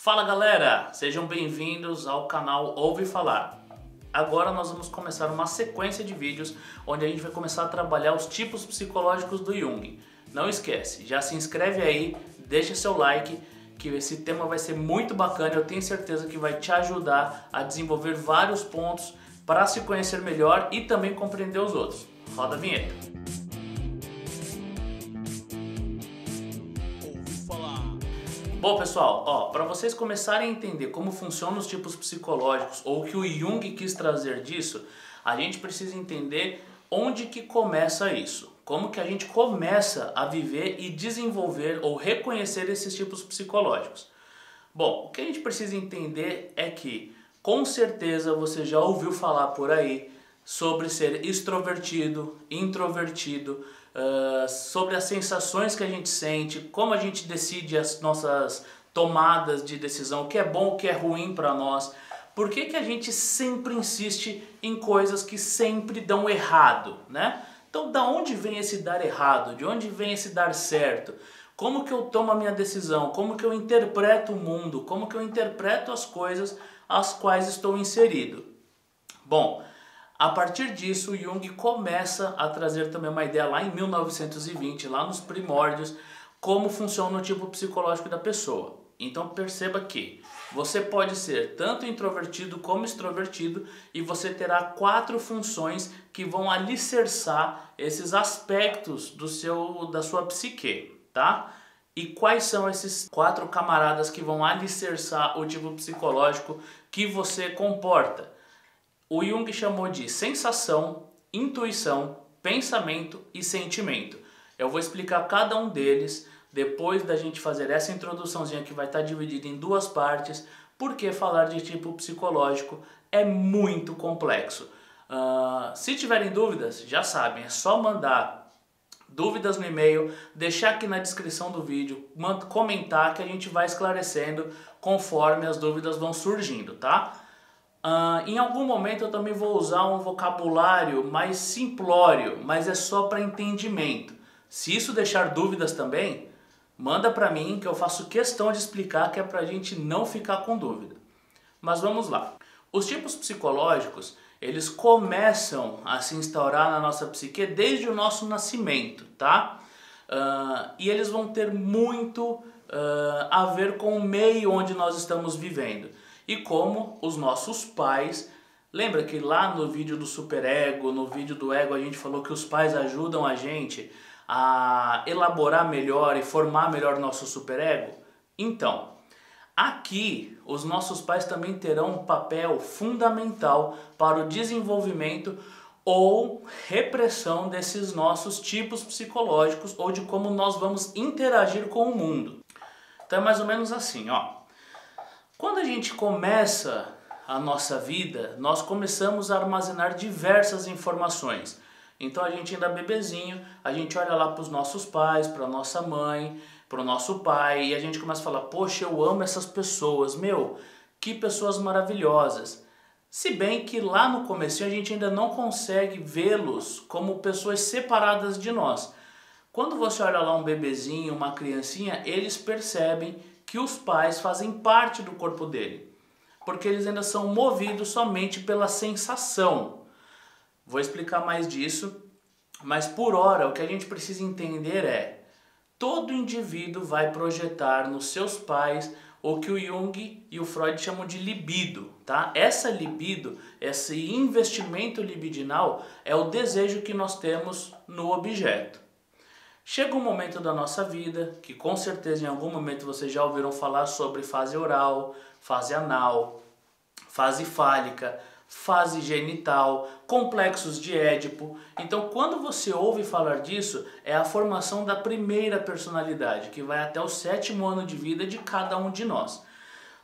Fala galera, sejam bem-vindos ao canal Ouve Falar. Agora nós vamos começar uma sequência de vídeos onde a gente vai começar a trabalhar os tipos psicológicos do Jung. Não esquece, já se inscreve aí, deixa seu like, que esse tema vai ser muito bacana, eu tenho certeza que vai te ajudar a desenvolver vários pontos para se conhecer melhor e também compreender os outros. Roda a vinheta. Bom pessoal, para vocês começarem a entender como funcionam os tipos psicológicos ou o que o Jung quis trazer disso, a gente precisa entender onde que começa isso. Como que a gente começa a viver e desenvolver ou reconhecer esses tipos psicológicos. Bom, o que a gente precisa entender é que, com certeza você já ouviu falar por aí sobre ser extrovertido, introvertido, sobre as sensações que a gente sente, como a gente decide as nossas tomadas de decisão, o que é bom, o que é ruim para nós. Por que que a gente sempre insiste em coisas que sempre dão errado, né? Então, da onde vem esse dar errado? De onde vem esse dar certo? Como que eu tomo a minha decisão? Como que eu interpreto o mundo? Como que eu interpreto as coisas às quais estou inserido? Bom, a partir disso, Jung começa a trazer também uma ideia lá em 1920, lá nos primórdios, como funciona o tipo psicológico da pessoa. Então perceba que você pode ser tanto introvertido como extrovertido e você terá 4 funções que vão alicerçar esses aspectos da sua psique, tá? E quais são esses 4 camaradas que vão alicerçar o tipo psicológico que você comporta? O Jung chamou de sensação, intuição, pensamento e sentimento. Eu vou explicar cada um deles depois da gente fazer essa introduçãozinha que vai estar dividida em 2 partes, porque falar de tipo psicológico é muito complexo. Se tiverem dúvidas, já sabem, é só mandar dúvidas no e-mail, deixar aqui na descrição do vídeo, comentar que a gente vai esclarecendo conforme as dúvidas vão surgindo, tá? Em algum momento eu também vou usar um vocabulário mais simplório, mas é só para entendimento. Se isso deixar dúvidas também, manda para mim que eu faço questão de explicar, que é para a gente não ficar com dúvida. Mas vamos lá. Os tipos psicológicos, eles começam a se instaurar na nossa psique desde o nosso nascimento, tá? E eles vão ter muito a ver com o meio onde nós estamos vivendo. E como os nossos pais, lembra que lá no vídeo do superego, no vídeo do ego, a gente falou que os pais ajudam a gente a elaborar melhor e formar melhor nosso superego? Então, aqui os nossos pais também terão um papel fundamental para o desenvolvimento ou repressão desses nossos tipos psicológicos ou de como nós vamos interagir com o mundo. Então é mais ou menos assim, ó. Quando a gente começa a nossa vida, nós começamos a armazenar diversas informações. Então a gente ainda bebezinho, a gente olha lá para os nossos pais, para a nossa mãe, para o nosso pai, e a gente começa a falar, poxa, eu amo essas pessoas, meu, que pessoas maravilhosas. Se bem que lá no começo a gente ainda não consegue vê-los como pessoas separadas de nós. Quando você olha lá um bebezinho, uma criancinha, eles percebem que os pais fazem parte do corpo dele, porque eles ainda são movidos somente pela sensação. Vou explicar mais disso, mas por hora o que a gente precisa entender é: todo indivíduo vai projetar nos seus pais o que o Jung e o Freud chamam de libido, tá? Essa libido, esse investimento libidinal é o desejo que nós temos no objeto. Chega um momento da nossa vida, que com certeza em algum momento vocês já ouviram falar sobre fase oral, fase anal, fase fálica, fase genital, complexos de Édipo. Então quando você ouve falar disso, é a formação da primeira personalidade, que vai até o 7º ano de vida de cada um de nós.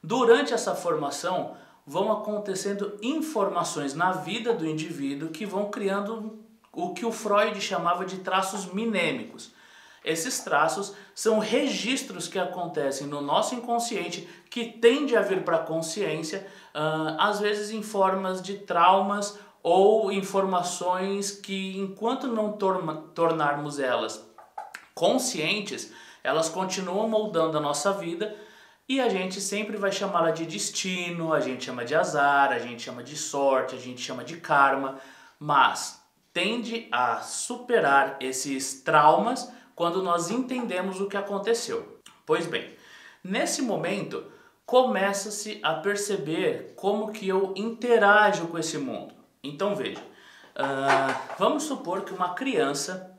Durante essa formação vão acontecendo informações na vida do indivíduo que vão criando o que o Freud chamava de traços minêmicos. Esses traços são registros que acontecem no nosso inconsciente, que tende a vir para a consciência, às vezes em formas de traumas ou informações que, enquanto não tornarmos elas conscientes, elas continuam moldando a nossa vida E a gente sempre vai chamá-la de destino, a gente chama de azar, a gente chama de sorte, a gente chama de karma, mas tende a superar esses traumas quando nós entendemos o que aconteceu. Pois bem, nesse momento começa-se a perceber como que eu interajo com esse mundo. Então veja, vamos supor que uma criança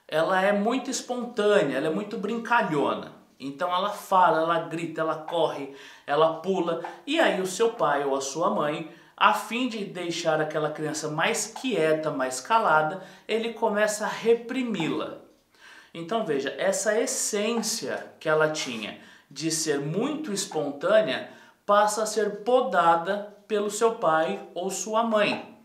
ela é muito espontânea, ela é muito brincalhona. Então ela fala, ela grita, ela corre, ela pula. E aí o seu pai ou a sua mãe, a fim de deixar aquela criança mais quieta, mais calada, ele começa a reprimi-la. Então veja, essa essência que ela tinha de ser muito espontânea passa a ser podada pelo seu pai ou sua mãe.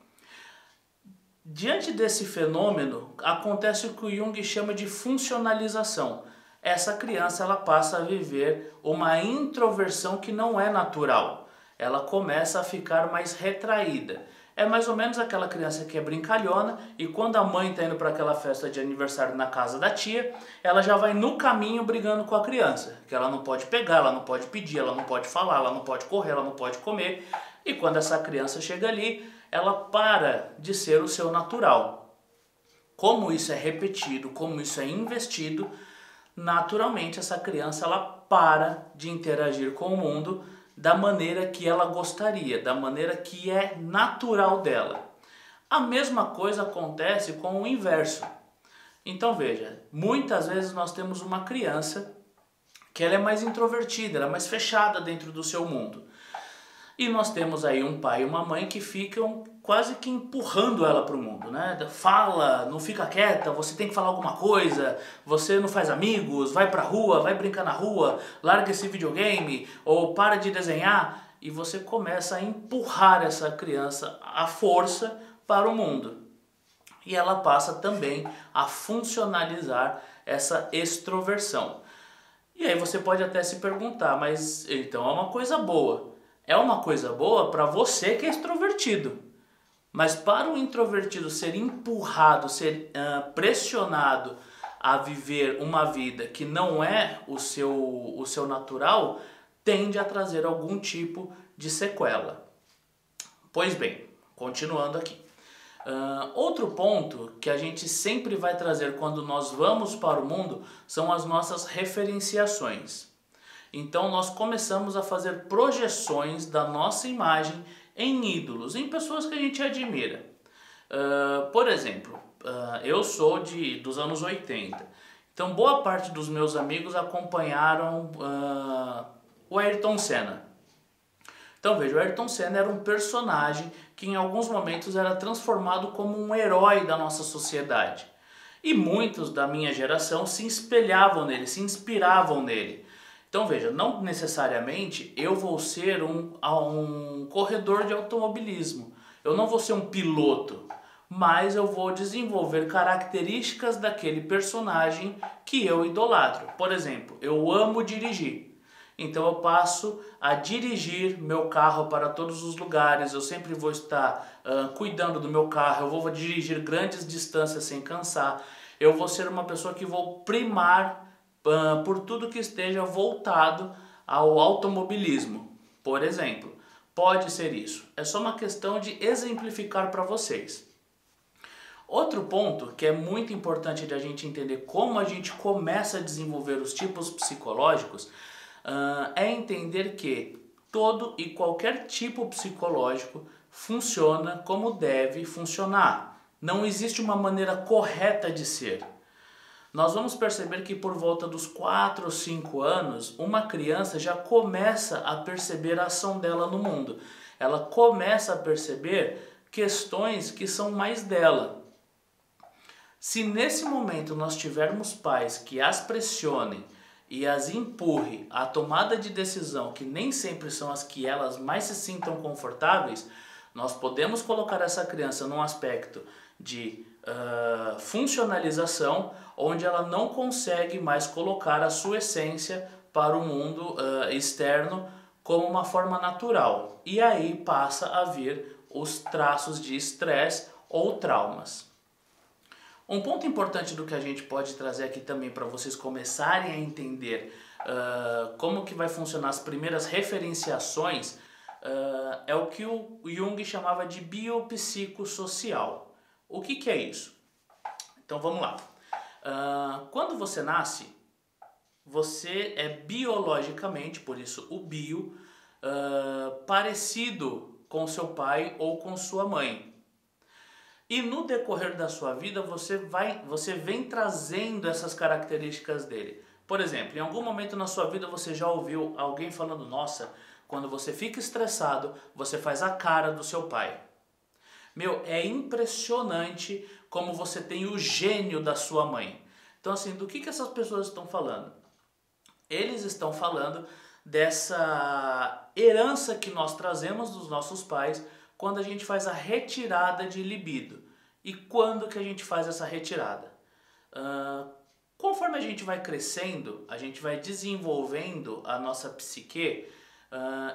Diante desse fenômeno, acontece o que o Jung chama de funcionalização. Essa criança ela passa a viver uma introversão que não é natural. Ela começa a ficar mais retraída. É mais ou menos aquela criança que é brincalhona e quando a mãe está indo para aquela festa de aniversário na casa da tia, ela já vai no caminho brigando com a criança. Que ela não pode pegar, ela não pode pedir, ela não pode falar, ela não pode correr, ela não pode comer. E quando essa criança chega ali, ela para de ser o seu natural. Como isso é repetido, como isso é investido, naturalmente essa criança ela para de interagir com o mundo da maneira que ela gostaria, da maneira que é natural dela. A mesma coisa acontece com o inverso. Então veja, muitas vezes nós temos uma criança que ela é mais introvertida, ela é mais fechada dentro do seu mundo. E nós temos aí um pai e uma mãe que ficam quase que empurrando ela para o mundo, né? Fala, não fica quieta, você tem que falar alguma coisa, você não faz amigos, vai pra rua, vai brincar na rua, larga esse videogame, ou para de desenhar, e você começa a empurrar essa criança à força para o mundo. E ela passa também a funcionalizar essa extroversão. E aí você pode até se perguntar, mas então é uma coisa boa. É uma coisa boa para você que é extrovertido. Mas para o introvertido ser empurrado, ser pressionado a viver uma vida que não é o seu natural, tende a trazer algum tipo de sequela. Pois bem, continuando aqui. Outro ponto que a gente sempre vai trazer quando nós vamos para o mundo são as nossas referenciações. Então nós começamos a fazer projeções da nossa imagem em ídolos, em pessoas que a gente admira. Por exemplo, eu sou dos anos 80, então boa parte dos meus amigos acompanharam o Ayrton Senna. Então veja, o Ayrton Senna era um personagem que em alguns momentos era transformado como um herói da nossa sociedade. E muitos da minha geração se espelhavam nele, se inspiravam nele. Então veja, não necessariamente eu vou ser um corredor de automobilismo, eu não vou ser um piloto, mas eu vou desenvolver características daquele personagem que eu idolatro. Por exemplo, eu amo dirigir, então eu passo a dirigir meu carro para todos os lugares, eu sempre vou estar cuidando do meu carro, eu vou dirigir grandes distâncias sem cansar, eu vou ser uma pessoa que vou primar por tudo que esteja voltado ao automobilismo, por exemplo. Pode ser isso. É só uma questão de exemplificar para vocês. Outro ponto que é muito importante de a gente entender como a gente começa a desenvolver os tipos psicológicos é entender que todo e qualquer tipo psicológico funciona como deve funcionar. Não existe uma maneira correta de ser. Nós vamos perceber que por volta dos 4 ou 5 anos, uma criança já começa a perceber a ação dela no mundo. Ela começa a perceber questões que são mais dela. Se nesse momento nós tivermos pais que as pressionem e as empurrem à tomada de decisão, que nem sempre são as que elas mais se sintam confortáveis, nós podemos colocar essa criança num aspecto de funcionalização, onde ela não consegue mais colocar a sua essência para o mundo externo como uma forma natural. E aí passa a vir os traços de estresse ou traumas. Um ponto importante do que a gente pode trazer aqui também para vocês começarem a entender como que vai funcionar as primeiras referenciações, é o que o Jung chamava de biopsicossocial. O que é isso? Então vamos lá. Quando você nasce, você é biologicamente, por isso o bio, parecido com seu pai ou com sua mãe. E no decorrer da sua vida você vem trazendo essas características dele. Por exemplo, em algum momento na sua vida você já ouviu alguém falando: nossa, quando você fica estressado, você faz a cara do seu pai. Meu, é impressionante como você tem o gênio da sua mãe. Então assim, do que essas pessoas estão falando? Eles estão falando dessa herança que nós trazemos dos nossos pais quando a gente faz a retirada de libido. E quando que a gente faz essa retirada? Conforme a gente vai crescendo, a gente vai desenvolvendo a nossa psique,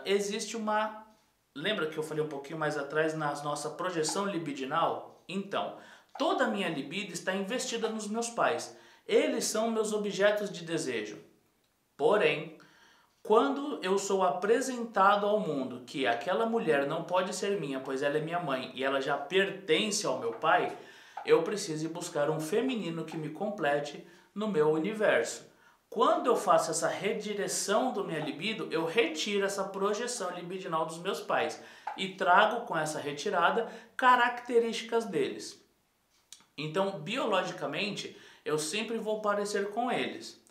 existe uma... Lembra que eu falei um pouquinho mais atrás na nossa projeção libidinal? Então, toda a minha libido está investida nos meus pais. Eles são meus objetos de desejo. Porém, quando eu sou apresentado ao mundo que aquela mulher não pode ser minha, pois ela é minha mãe e ela já pertence ao meu pai, eu preciso ir buscar um feminino que me complete no meu universo. Quando eu faço essa redireção do minha libido, eu retiro essa projeção libidinal dos meus pais e trago com essa retirada características deles. Então, biologicamente, eu sempre vou parecer com eles.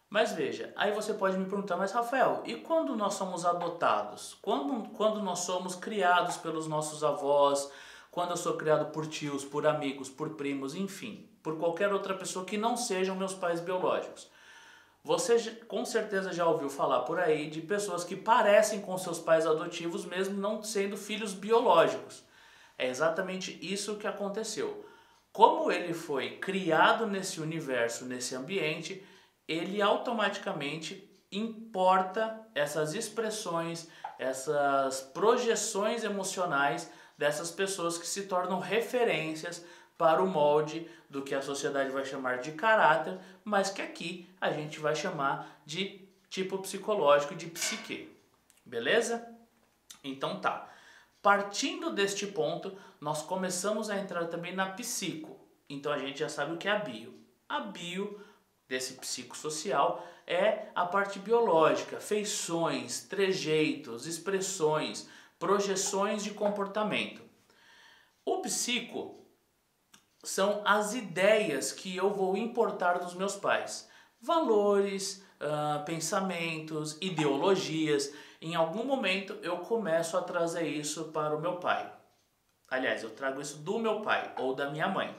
Mas veja, aí você pode me perguntar: mas Rafael, e quando nós somos adotados? Quando nós somos criados pelos nossos avós, quando eu sou criado por tios, por amigos, por primos, enfim, por qualquer outra pessoa que não sejam meus pais biológicos? Você com certeza já ouviu falar por aí de pessoas que parecem com seus pais adotivos mesmo não sendo filhos biológicos. É exatamente isso que aconteceu. Como ele foi criado nesse universo, nesse ambiente, ele automaticamente importa essas expressões, essas projeções emocionais dessas pessoas que se tornam referências para o molde do que a sociedade vai chamar de caráter, mas que aqui a gente vai chamar de tipo psicológico, de psique. Beleza? Então tá. Partindo deste ponto, nós começamos a entrar também na psico. Então a gente já sabe o que é a bio. A bio desse psicossocial é a parte biológica, feições, trejeitos, expressões, projeções de comportamento. O psico são as ideias que eu vou importar dos meus pais. Valores, pensamentos, ideologias. Em algum momento eu começo a trazer isso para o meu pai. Aliás, eu trago isso do meu pai ou da minha mãe.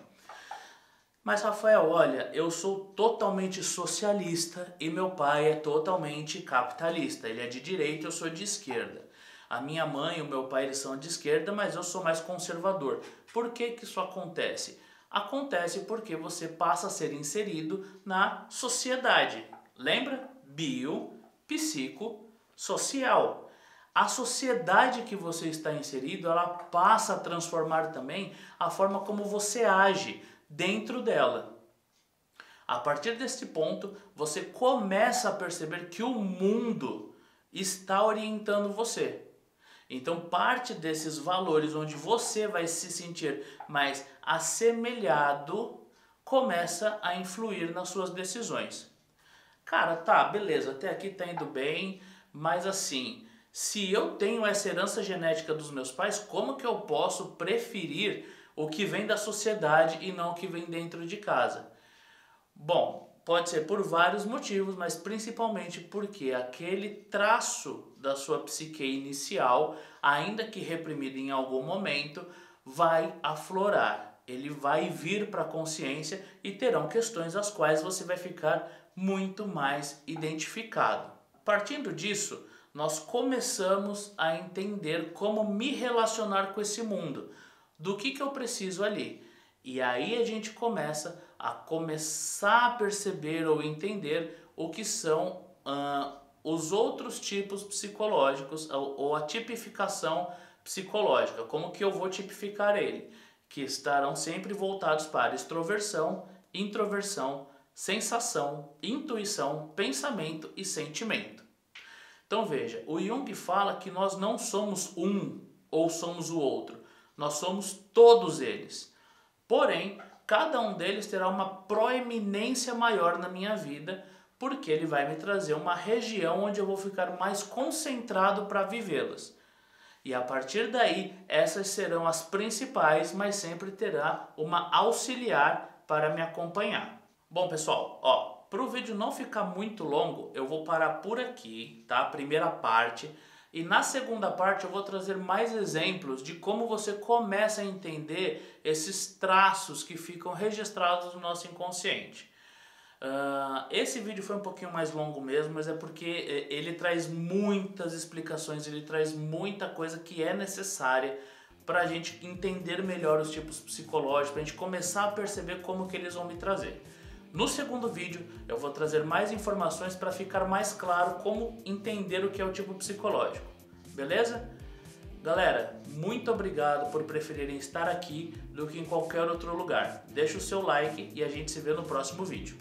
Mas Rafael, olha, eu sou totalmente socialista e meu pai é totalmente capitalista. Ele é de direita e eu sou de esquerda. A minha mãe e o meu pai eles são de esquerda, mas eu sou mais conservador. Por que isso acontece? Acontece porque você passa a ser inserido na sociedade. Lembra? Bio, psico, social. A sociedade que você está inserido, ela passa a transformar também a forma como você age dentro dela. A partir deste ponto, você começa a perceber que o mundo está orientando você. Então, parte desses valores onde você vai se sentir mais assemelhado começa a influir nas suas decisões. Cara, tá, beleza, até aqui tá indo bem, mas assim, se eu tenho essa herança genética dos meus pais, como que eu posso preferir o que vem da sociedade e não o que vem dentro de casa? Bom, pode ser por vários motivos, mas principalmente porque aquele traço da sua psique inicial, ainda que reprimido em algum momento, vai aflorar. Ele vai vir para a consciência e terão questões às quais você vai ficar muito mais identificado. Partindo disso, nós começamos a entender como me relacionar com esse mundo. Do que eu preciso ali? E aí a gente começa a perceber ou entender o que são os outros tipos psicológicos ou a tipificação psicológica. Como que eu vou tipificar ele? Que estarão sempre voltados para extroversão, introversão sensação, intuição, pensamento e sentimento. Então veja, o Jung fala que nós não somos um ou somos o outro, nós somos todos eles. Porém, cada um deles terá uma proeminência maior na minha vida, porque ele vai me trazer uma região onde eu vou ficar mais concentrado para vivê-las. E a partir daí, essas serão as principais, mas sempre terá uma auxiliar para me acompanhar. Bom pessoal, para o vídeo não ficar muito longo, eu vou parar por aqui, tá? Primeira parte. E na segunda parte eu vou trazer mais exemplos de como você começa a entender esses traços que ficam registrados no nosso inconsciente. Esse vídeo foi um pouquinho mais longo mesmo, mas é porque ele traz muitas explicações, ele traz muita coisa que é necessária para a gente entender melhor os tipos psicológicos, para a gente começar a perceber como que eles vão me trazer. No segundo vídeo eu vou trazer mais informações para ficar mais claro como entender o que é o tipo psicológico, beleza? Galera, muito obrigado por preferirem estar aqui do que em qualquer outro lugar. Deixa o seu like e a gente se vê no próximo vídeo.